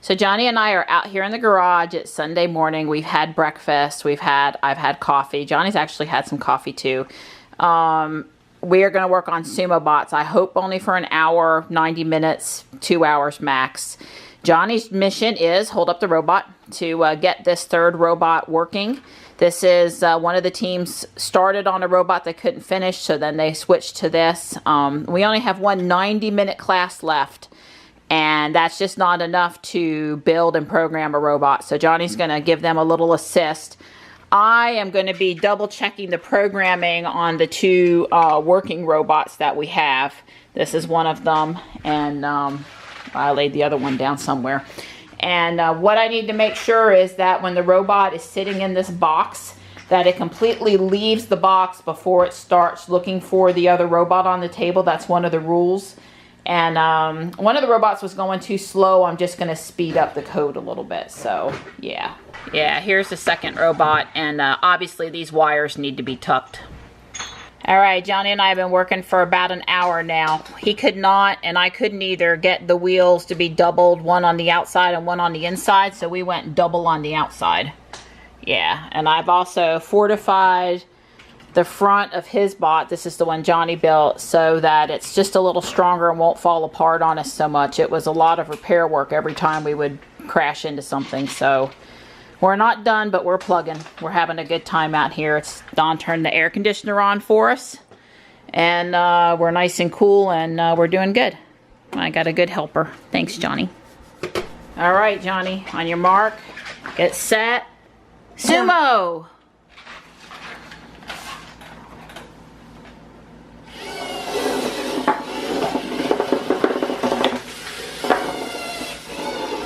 So Johnny and I are out here in the garage. It's Sunday morning. We've had breakfast. I've had coffee. Johnny's actually had some coffee too. We are going to work on sumo bots. I hope only for an hour, 90 minutes, 2 hours max. Johnny's mission is hold up the robot to get this third robot working. This is one of the teams started on a robot they couldn't finish, so then they switched to this. We only have one 90-minute class left. And that's just not enough to build and program a robot. So Johnny's going to give them a little assist. I am going to be double checking the programming on the two working robots that we have. This is one of them. And I laid the other one down somewhere. And what I need to make sure is that when the robot is sitting in this box, that it completely leaves the box before it starts looking for the other robot on the table. That's one of the rules. And one of the robots was going too slow. I'm just going to speed up the code a little bit. So, yeah. Yeah, here's the second robot. And obviously these wires need to be tucked. All right, Johnny and I have been working for about an hour now. He could not, and I couldn't either, get the wheels to be doubled, one on the outside and one on the inside. So we went double on the outside. Yeah, and I've also fortified the front of his bot, this is the one Johnny built, so that it's just a little stronger and won't fall apart on us so much. It was a lot of repair work every time we would crash into something. So we're not done, but we're plugging. We're having a good time out here. Don turned the air conditioner on for us, and we're nice and cool, and we're doing good. I got a good helper. Thanks, Johnny. All right, Johnny, on your mark, get set, sumo!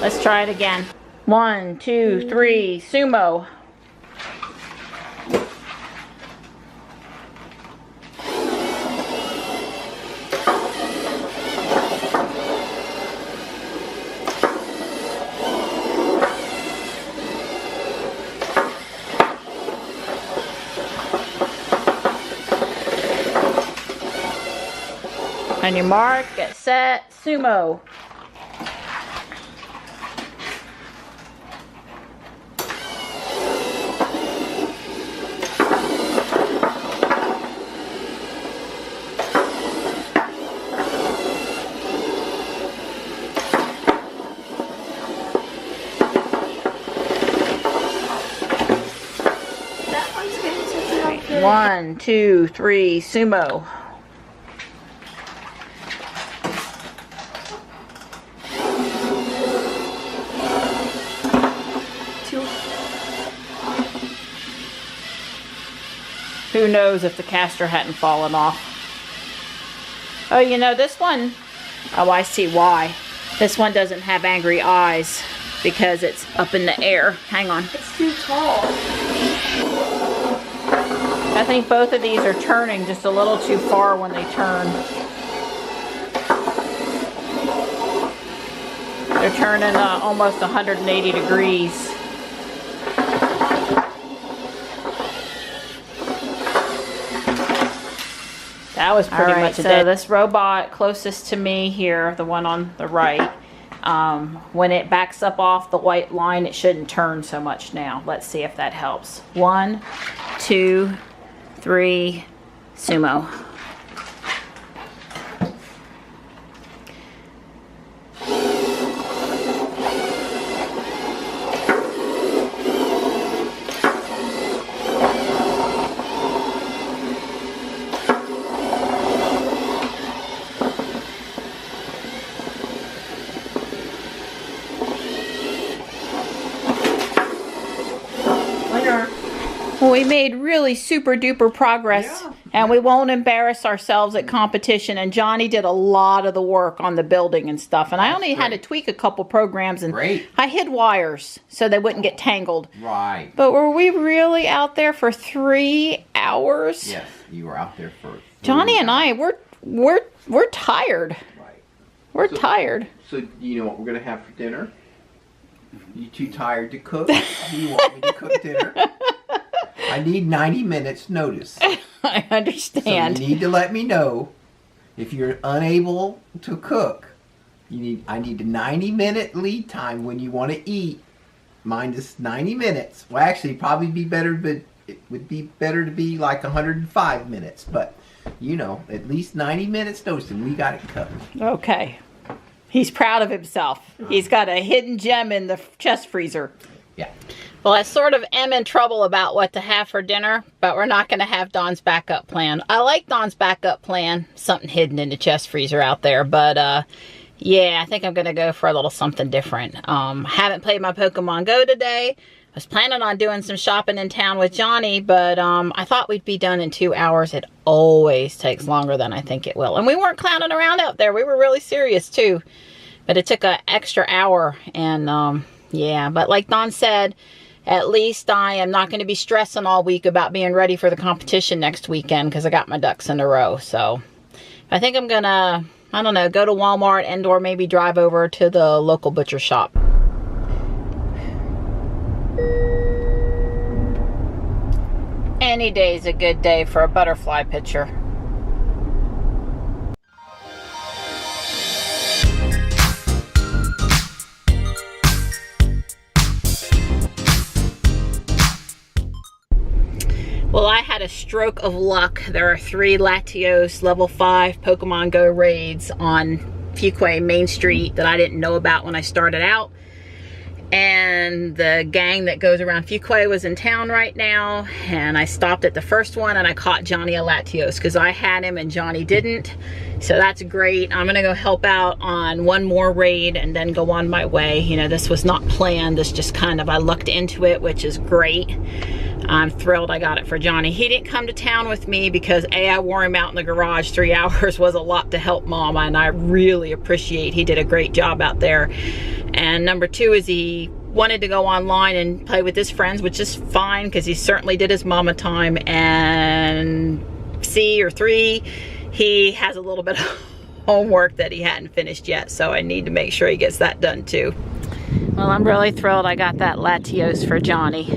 Let's try it again. 1, 2, 3, sumo. On your mark, get set, sumo. One, 2, 3, sumo. Who knows if the caster hadn't fallen off. Oh, you know, this one, oh, I see why. This one doesn't have angry eyes because it's up in the air. Hang on. It's too tall. I think both of these are turning just a little too far when they turn. They're turning almost 180 degrees. That was pretty much it. So this robot closest to me here, the one on the right, when it backs up off the white line, it shouldn't turn so much now. Let's see if that helps. 1, 2, 3, sumo. Well, we made really super duper progress, and we won't embarrass ourselves at competition. And Johnny did a lot of the work on the building and stuff. And I only had to tweak a couple programs, and I hid wires so they wouldn't get tangled. Right. But were we really out there for 3 hours? Yes, you were out there for 3 Johnny and I, we're tired. Right. We're tired. So you know what we're gonna have for dinner? You too tired to cook? You want me to cook dinner? I need 90 minutes notice. I understand. So you need to let me know if you're unable to cook I need a 90-minute lead time when you want to eat. Minus 90 minutes. Well, actually, probably be better, but it would be better to be like 105 minutes. But, you know, at least 90 minutes toasting. We got it covered. Okay. He's proud of himself. He's got a hidden gem in the chest freezer. Yeah. Well, I sort of am in trouble about what to have for dinner, but we're not going to have Dawn's backup plan. I like Dawn's backup plan. Something hidden in the chest freezer out there, but, yeah, I think I'm going to go for a little something different. Haven't played my Pokemon Go today. I was planning on doing some shopping in town with Johnny, but I thought we'd be done in 2 hours. It always takes longer than I think it will. And we weren't clowning around out there. We were really serious, too. But it took an extra hour. And, yeah, but like Dawn said, at least I am not going to be stressing all week about being ready for the competition next weekend because I got my ducks in a row. So I think I'm going to, I don't know, go to Walmart and or maybe drive over to the local butcher shop. Any day's a good day for a butterfly picture. Well, I had a stroke of luck. There are 3 Latios level 5 Pokemon Go raids on Fuquay Main Street that I didn't know about when I started out. And the gang that goes around Fuquay was in town right now. And I stopped at the first one and I caught Johnny a Latios because I had him and Johnny didn't. So that's great. I'm going to go help out on one more raid and then go on my way. You know, this was not planned. This just kind of, I lucked into it, which is great. I'm thrilled I got it for Johnny. He didn't come to town with me because I wore him out in the garage. 3 hours was a lot to help Mama, and I really appreciate he did a great job out there. And number 2 is he wanted to go online and play with his friends, which is fine because he certainly did his mama time. And 3, he has a little bit of homework that he hadn't finished yet, so I need to make sure he gets that done too. Well, I'm really thrilled I got that Latios for Johnny.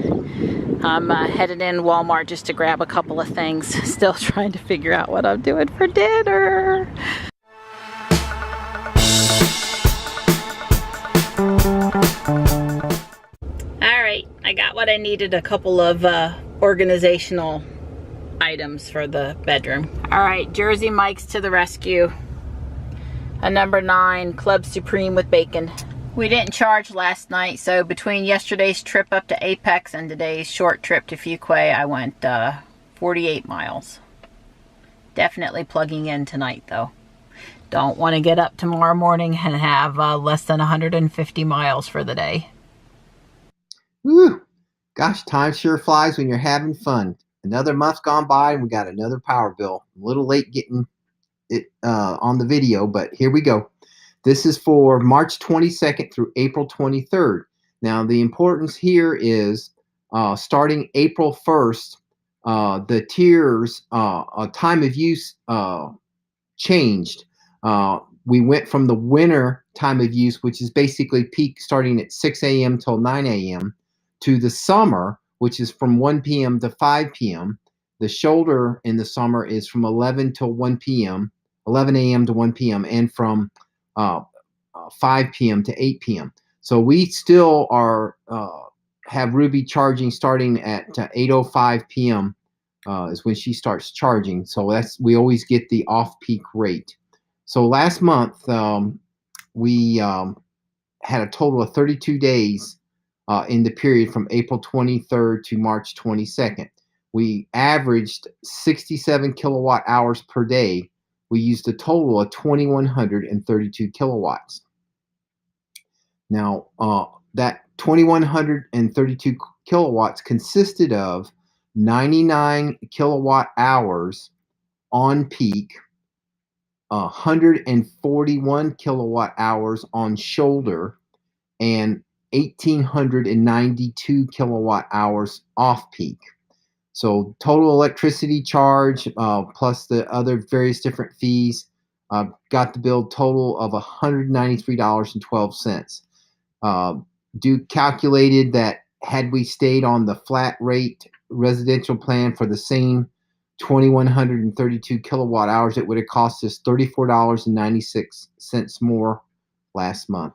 I'm headed in Walmart just to grab a couple of things. Still trying to figure out what I'm doing for dinner. Alright, I got what I needed, a couple of organizational items for the bedroom. Alright, Jersey Mike's to the rescue. A number 9 Club Supreme with bacon. We didn't charge last night, so between yesterday's trip up to Apex and today's short trip to Fuquay, I went 48 miles. Definitely plugging in tonight, though. Don't want to get up tomorrow morning and have less than 150 miles for the day. Woo! Gosh, time sure flies when you're having fun. Another month's gone by and we got another power bill. A little late getting it on the video, but here we go. This is for March 22nd through April 23rd. Now, the importance here is starting April 1st, the tiers, time of use changed. We went from the winter time of use, which is basically peak starting at 6 a.m. till 9 a.m., to the summer, which is from 1 p.m. to 5 p.m. The shoulder in the summer is from 11 till 1 p.m., 11 a.m. to 1 p.m., and from 5 p.m. to 8 p.m. So we still are have Ruby charging starting at 8:05 p.m. Is when she starts charging. So we always get the off-peak rate. So last month we had a total of 32 days in the period from April 23rd to March 22nd. We averaged 67 kilowatt hours per day. We used a total of 2,132 kilowatts. Now, that 2,132 kilowatts consisted of 99 kilowatt hours on peak, 141 kilowatt hours on shoulder, and 1,892 kilowatt hours off peak. So total electricity charge plus the other various different fees got the bill total of $193.12. Duke calculated that had we stayed on the flat rate residential plan for the same 2,132 kilowatt hours, it would have cost us $34.96 more last month.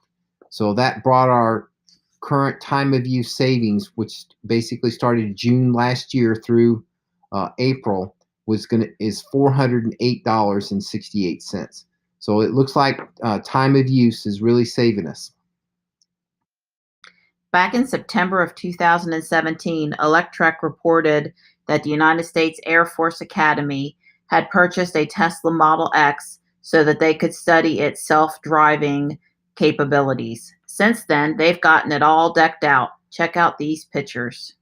So that brought our current time of use savings, which basically started June last year through April, is $408.68. So it looks like time of use is really saving us. Back in September of 2017, Electrek reported that the United States Air Force Academy had purchased a Tesla Model X so that they could study its self-driving capabilities. Since then, they've gotten it all decked out. Check out these pictures.